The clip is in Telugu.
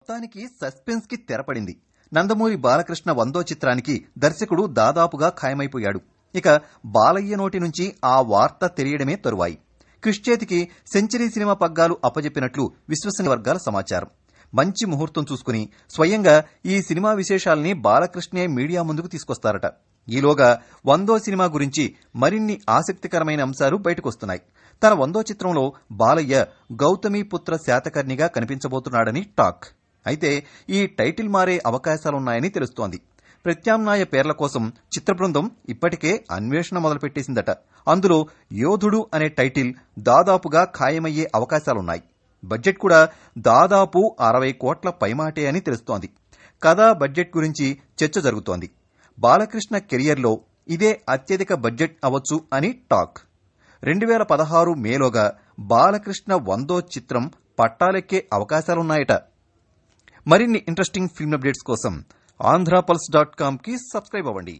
మొత్తానికి సస్పెన్స్ కి తెరపడింది. నందమూరి బాలకృష్ణ 100వ చిత్రానికి దర్శకుడు దాదాపుగా ఖాయమైపోయాడు. ఇక బాలయ్య నోటి నుంచి ఆ వార్త తెలియడమే తరువాయి. క్రిష్ చేతికి సెంచరీ సినిమా పగ్గాలు అప్పజెప్పినట్లు విశ్వసనీయ వర్గాల సమాచారం. మంచి ముహూర్తం చూసుకుని స్వయంగా ఈ సినిమా విశేషాల్ని బాలకృష్ణే మీడియా ముందుకు తీసుకొస్తారట. ఈలోగా 100వ సినిమా గురించి మరిన్ని ఆసక్తికరమైన అంశాలు బయటకొస్తున్నాయి. తన 100వ చిత్రంలో బాలయ్య గౌతమీపుత్ర శాతకర్ణిగా కనిపించబోతున్నాడని టాక్. అయితే ఈ టైటిల్ మారే అవకాశాలున్నాయని తెలుస్తోంది. ప్రత్యామ్నాయ పేర్ల కోసం చిత్ర బృందం ఇప్పటికే అన్వేషణ మొదలుపెట్టేసిందట. అందులో యోధుడు అనే టైటిల్ దాదాపుగా ఖాయమయ్యే అవకాశాలున్నాయి. బడ్జెట్ కూడా దాదాపు 60 కోట్ల పైమాటే అని తెలుస్తోంది. కథా బడ్జెట్ గురించి చర్చ జరుగుతోంది. బాలకృష్ణ కెరియర్లో ఇదే అత్యధిక బడ్జెట్ అవ్వచ్చు అని టాక్. 2016 మేలోగా బాలకృష్ణ 100వ చిత్రం పట్టాలెక్కే అవకాశాలున్నాయట. మరిన్ని ఇంట్రెస్టింగ్ ఫిల్మ్ అప్డేట్స్ కోసం ఆంధ్రపల్స్.com కి సబ్స్క్రైబ్ అవ్వండి.